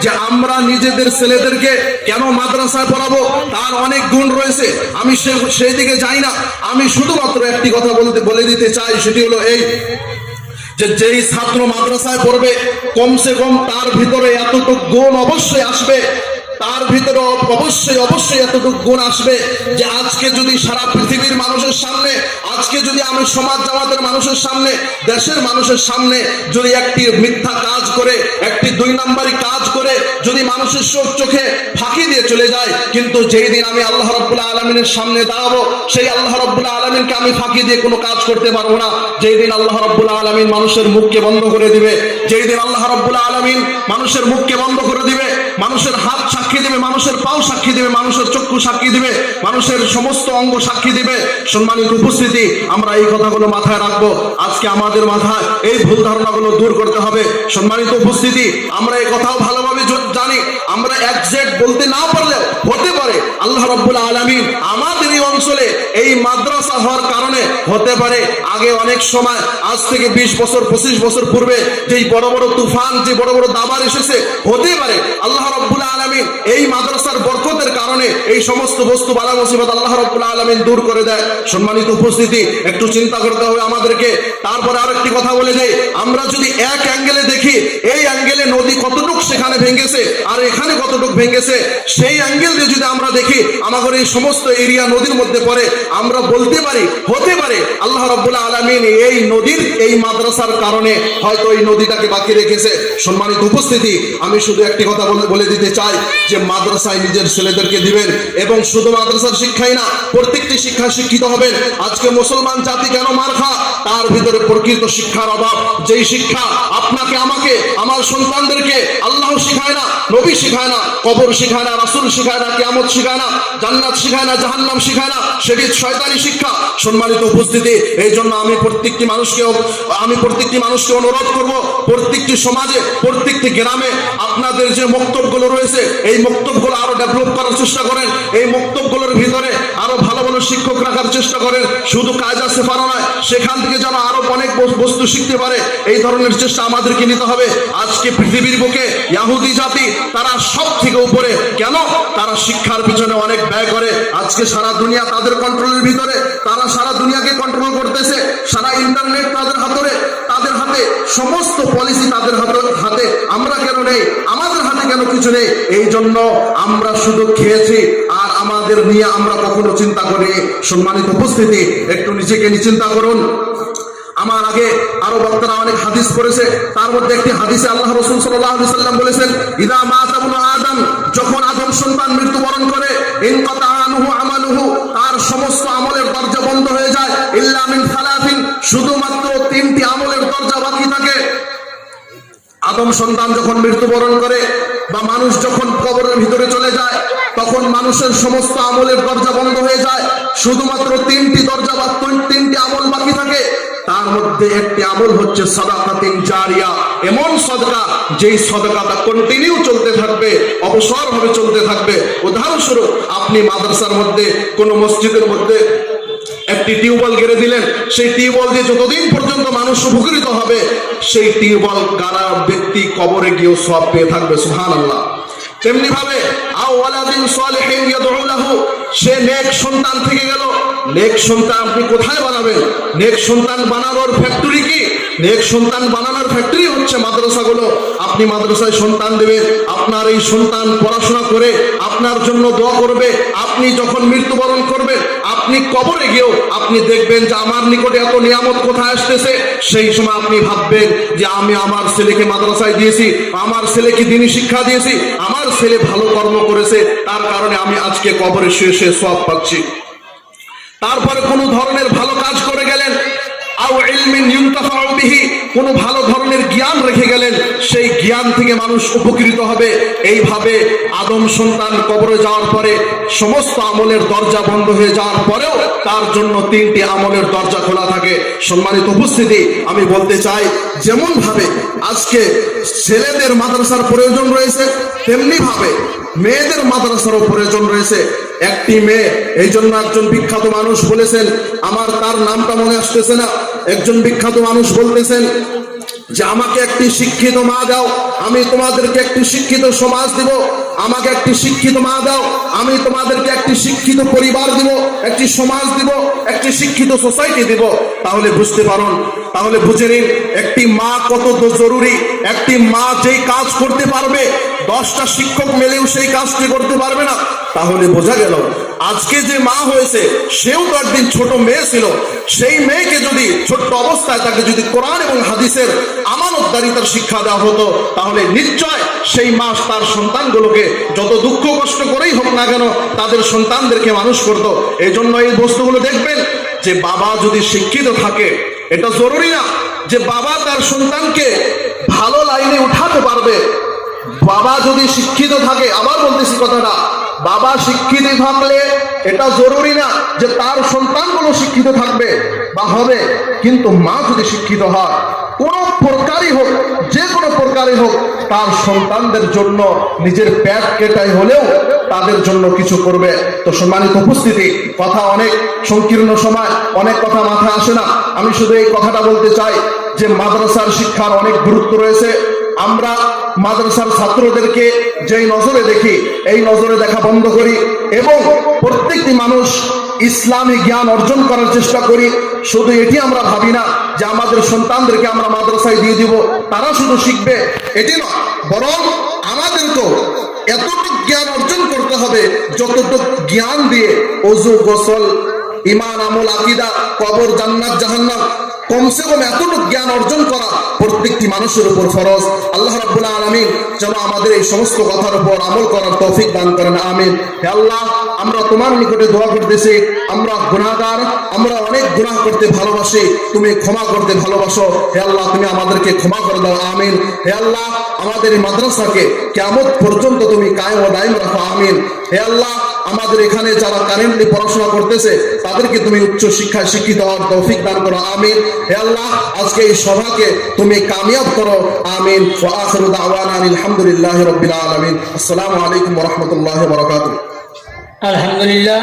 যে আমরা নিজেদের ছেলেদেরকে কেন মাদ্রাসায় পড়াবো, তার অনেক গুণ রয়েছে, আমি সেই দিকে যাই না। আমি শুধুমাত্র একটি কথা বলে দিতে চাই, সেটি হলো এই যে যেই ছাত্র মাদ্রাসায় পড়বে কমসে কম তার ভিতরে এতটুকু গুণ অবশ্যই আসবে, তার ভিতরে অবশ্যই এতটুকু গুণ আসবে যে আজকে যদি সারা পৃথিবীর মানুষের সামনে, আজকে যদি আমি সমাজ জামাতের মানুষের সামনে, দেশের মানুষের সামনে যদি একটি মিথ্যা কাজ করে, একটি 2 নম্বরী কাজ করে যদি মানুষের চোখে ফাঁকি দিয়ে চলে যায়, কিন্তু যেই দিন আমি আল্লাহ রাব্বুল আলামিনের সামনে দাঁড়াবো, সেই আল্লাহ রাব্বুল আলামিনকে আমি ফাঁকি দিয়ে কোনো কাজ করতে পারবো না। যেই দিন আল্লাহ রাব্বুল আলামিন মানুষের মুখকে বন্ধ করে দিবে, যেই দিন আল্লাহ রাব্বুল আলামিন মানুষের মুখকে বন্ধ করে দিবে, মানুষের হাত সাক্ষী দিবে, মানুষের পাও সাক্ষী দিবে, মানুষের চক্ষু সাক্ষী দিবে, মানুষের সমস্ত অঙ্গ সাক্ষী দিবে। সম্মানিত উপস্থিতি, আমরা এই কথাগুলো মাথায় রাখবো। আজকে আমাদের মাথায় এই ভুল ধারণাগুলো দূর করতে হবে। সম্মানিত উপস্থিতি, আমরা এই কথাও ভালোভাবে জানি, আমরা একজ্যাক্ট বলতে না পারলেও হতে পারে আল্লাহ রাব্বুল আলামিন আমাদের এই অঞ্চলে এই মাদ্রাসা হওয়ার কারণে হতে পারে আগে অনেক সময়, আজ থেকে 20 বছর 25 বছর পূর্বে যেই বড় বড় তুফান, যে বড় বড় দাবার এসেছে, হতে পারে আল্লাহ রাব্বুল আলামিন এই মাদ্রাসার বরকতের কারণে এই সমস্ত বস্তু বালা মুসিবত আল্লাহ রাব্বুল আলামিন দূর করে দেয়। সম্মানিত উপস্থিতি, একটু চিন্তা করতে হবে আমাদেরকে। তারপরে আরেকটি কথা বলে যাই, আমরা যদি এক অ্যাঙ্গেলে দেখি, এই অ্যাঙ্গেলে নদী কতটুক সেখানে ভেঙেছে আর এখানে কতটুক ভেঙেছে, সেই অ্যাঙ্গেল দিয়ে যদি আমরা দেখি আমাদের এই সমস্ত এরিয়া নদীর মধ্যে পড়ে, আমরা বলতে পারি হতে পারে আল্লাহ রাব্বুল আলামিন এই নদীর এই মাদ্রাসার কারণে হয়তো এই নদীটাকে বাকি রেখেছে। সম্মানিত উপস্থিতি, আমি শুধু একটি কথা বলে দিতে চাই যে মাদ্রাসায় নিজের ছেলেদেরকে দিবেন, এবং শুধু মাদ্রাসার শিক্ষাই না, প্রত্যেকটি শিক্ষা শিক্ষিত হবেন। আজকে মুসলমান জাতি কেন মার খা, তার ভিতরে প্রকৃত শিক্ষার অভাব। যেই শিক্ষা আপনাকে, আমাকে, আমার সন্তানদেরকে আল্লাহ শিখায় না, নবী শিখায় না, কবর শিখায় না, রাসূল শিখায় না, কিয়ামত শিখায় না, জান্নাত শিখায় না, জাহান্নাম শিখায় না, সেটি শয়তানি শিক্ষা। সম্মানিত উপস্থিতি, এই জন্য আমি প্রত্যেকটি মানুষকে অনুরোধ করব, প্রত্যেকটি সমাজে, প্রত্যেকটি গ্রামে আপনাদের যে বক্তব্যগুলো রয়েছে, এই বক্তব্যগুলো আরো ডেভেলপ করার চেষ্টা করেন। এই বক্তব্যগুলোর ভিতরে আরো ভালো ভালো শিক্ষক রাখার চেষ্টা করেন। শুধু কাজ আছে পারা নয়, সেখান থেকে যেন আরো অনেক বস্তু শিখতে পারে, এই ধরনের চেষ্টা আমাদেরকে নিতে হবে। আজকে পৃথিবীর বুকে ইহুদি জাতি তারা সব থেকে উপরে, কেন? তারা শিক্ষার পিছনে অনেক ব্যয় করে। আজকে সারা দুনিয়া তাদের কন্ট্রোলের ভিতরে, তারা সারা দুনিয়াকে কন্ট্রোল করতেছে। সারা ইন্টারনেট তাদের হাতে, সমস্ত পলিসি তাদের হাতে। আমরা কেন নেই? আমাদের হাতে কেন কিছু নেই? এই জন্য আমরা শুধু খেয়েছি আর আমাদের নিয়ে আমরা কখনো চিন্তা করি। সম্মানিত উপস্থিতি, একটু নিজেকে নিয়ে চিন্তা করুন। আমার আগে আরো বক্তারা অনেক হাদিস পড়েছে, তার মধ্যে একটি হাদিসে আল্লাহ রাসূল সাল্লাল্লাহু আলাইহি ওয়াসাল্লাম বলেছেন, ইদা মাতা ইবনু আদম, যখন আদম সন্তান মৃত্যুবরণ করে, ইনকাতা আনহু আমালুহু, তার সমস্ত আমলের দরজা বন্ধ হয়ে যায়, ইল্লা মিন সালাতিন, শুধুমাত্র 3টি আমলের দরজা বাকি থাকে। আদম সন্তান যখন মৃত্যুবরণ করে বা মানুষ যখন কবরের ভিতরে চলে যায়, তখন মানুষের সমস্ত আমলের দরজা বন্ধ হয়ে যায়, শুধুমাত্র 3টি দরজা বা 3টি আমল বাকি থাকে। তার মধ্যে একটি আমল হচ্ছে সাদাকাতুন জারিয়া, এমন সদকা যেই সদকাটা কন্টিনিউ চলতে থাকবে, অবসরভাবে চলতে থাকবে। উদাহরণস্বরূপ, আপনি মাদ্রাসার মধ্যে, কোন মসজিদের মধ্যে একটি টিউবওয়েল গেড়ে দিলেন, সেই টিউবওয়েল দিয়ে যতদিন পর্যন্ত মানুষ উপকৃত হবে, সেই টিউবওয়েল গাড়া ব্যক্তি কবরে গিয়েও সওয়াব পেয়ে থাকবে। সুবহানাল্লাহ। তেমনি ভাবে আওয়ালাদিন সালিহিন ইয়াদউ লাহু, সে নেক সন্তান থেকে গেল। নেক সন্তান আপনি কোথায় বানাবেন? নেক সন্তান বানানোর ফ্যাক্টরি কি? নেক সন্তান বানানোর ফ্যাক্টরি হচ্ছে মাদ্রাসাগুলো। আপনি মাদ্রাসায় সন্তান দেবেন, আপনার এই সন্তান পড়াশোনা করে আপনার জন্য দোয়া করবে। আপনি যখন মৃত্যুবরণ করবেন, আপনি কবরে গিয়েও আপনি দেখবেন যে আমার নিকটে এত নিয়ামত কোথায় আসতেছে। সেই সময় আপনি ভাববেন যে আমি আমার ছেলেকে মাদ্রাসায় দিয়েছি, আমার ছেলেকে দ্বীনি শিক্ষা দিয়েছি, আমার ছেলে ভালো কর্ম করেছে, তার কারণে আমি আজকে কবরে শুয়ে শুয়ে সওয়াব পাচ্ছি। তারপরে কোনো ধরনের ভালো কাজ করে গেলেন, আও ইলমিন ইউনতাফাউ বিহি, কোনো ভালো ধরনের জ্ঞান রেখে গেলেন, সেই জ্ঞান থেকে মানুষ উপকৃত হবে। এইভাবে আদম সন্তান কবরে যাওয়ার পরে সমস্ত আমলের দরজা বন্ধ হয়ে যাওয়ার পরেও তার জন্য 3টি আমলের দরজা খোলা থাকে। সম্মানিত উপস্থিতি, আমি বলতে চাই, যেমন ভাবে আজকে ছেলেদের মাদ্রাসার প্রয়োজন রয়েছে, তেমনি ভাবে মেয়েদের মাদ্রাসারও প্রয়োজন রয়েছে। একটি মেয়ে, এই জন্য একজন বিখ্যাত মানুষ বলেছেন, আমার তার নামটা মনে আসতেছে না, একজন বিখ্যাত মানুষ বলতেছেন যে আমাকে একটি শিক্ষিত মা দাও, আমি তোমাদেরকে একটি শিক্ষিত সমাজ দিব। আমাকে একটি শিক্ষিত মা দাও, আমি তোমাদেরকে একটি শিক্ষিত পরিবার দিব, একটি সমাজ দিব, একটি শিক্ষিত সোসাইটি দিব। তাহলে বুঝতে পারুন, তাহলে বুঝে নিন একটি মা কত জরুরি। একটি মা যেই কাজ করতে পারবে 10টা শিক্ষক মিলেও সেই কাজটি করতে পারবে না। তাহলে বোঝা গেল আজকে যে মা হয়েছে সেও তো একদিন ছোট মেয়ে ছিল। সেই মেয়েকে যদি ছোট্ট অবস্থায় তাকে যদি কোরআন এবং হাদিসের আমানতদারিতার শিক্ষা দেওয়া হতো, তাহলে নিশ্চয় সেই মা তার সন্তানগুলোকে যত দুঃখ কষ্ট করেই হোক না কেন তাদের সন্তানদেরকে মানুষ করতো। এই জন্য এই বস্তুগুলো দেখবেন যে বাবা যদি শিক্ষিত থাকে, এটা জরুরি না যে বাবা তার সন্তানকে ভালো লাইনে উঠাতে পারবে। বাবা যদি শিক্ষিত থাকে, আবার বলতেছি কথাটা, বাবা শিক্ষিত থাকলে এটা জরুরি না যে তার সন্তানগুলো শিক্ষিত থাকবে বা হবে। কিন্তু মা যদি শিক্ষিত হয়, কোনো প্রকারই হোক, যে কোনো প্রকারই হোক, তার সন্তানদের জন্য নিজের পেট কেটাই হলেও তাদের জন্য কিছু করবে। তো সম্মানিত উপস্থিতি, কথা অনেক সংকীর্ণ সময়, অনেক কথা মাথায় আসে না। আমি শুধু এই কথাটা বলতে চাই যে মাদ্রাসার শিক্ষার অনেক গুরুত্ব রয়েছে। আমরা মাদ্রাসার ছাত্রদেরকে যেই নজরে দেখি, এই নজরে দেখা বন্ধ করি এবং প্রত্যেকটি মানুষ ইসলামী জ্ঞান অর্জন করার চেষ্টা করি। শুধু এটি আমরা ভাবি না যে আমাদের সন্তানদেরকে আমরা মাদ্রাসায় দিয়ে দিব, তারা শুধু শিখবে, এটি নয়, বরং আমাদেরকেও এতটুকু জ্ঞান অর্জন করতে হবে যতটুকু জ্ঞান দিয়ে ওযু, গোসল, ঈমান, আমল, আকীদা, কবর, জান্নাত, জাহান্নাম, কমসে কম এতটুকু জ্ঞান অর্জন করা প্রত্যেকটি মানুষের উপর ফরজ। আল্লাহ রাব্বুল আলামিন যেন আমাদের এই সমস্ত কথার উপর আমল করার তৌফিক দান করেন, আমিন। হে আল্লাহ, আমরা তোমার নিকটে দোয়া করতেছি, আমরা গুনাহগার, আমরা অনেক গুনাহ করতে ভালোবাসি, তুমি ক্ষমা করতে ভালোবাসো। হে আল্লাহ, তুমি আমাদেরকে ক্ষমা করে দাও, আমিন। হে আল্লাহ, আমাদের এই মাদ্রাসাকে কিয়ামত পর্যন্ত তুমি কায়েম ও দায়েম রাখো, আমিন। হে আল্লাহ, আমাদের এখানে যারা কারেন্টলি পড়াশোনা করতেছে তাদেরকে তুমি উচ্চ শিক্ষায় শিক্ষিত হওয়ার তৌফিক দান করো, আমিন। হে আল্লাহ, আজকে এই সভাকে তুমি কামিয়াব করো, আমিন। ওয়া আখিরু দাওয়ানা আলহামদুলিল্লাহি রাব্বিল আলামিন। আসসালামু আলাইকুম ওয়া রাহমাতুল্লাহি ওয়া বারাকাতুহু। আলহামদুলিল্লাহ।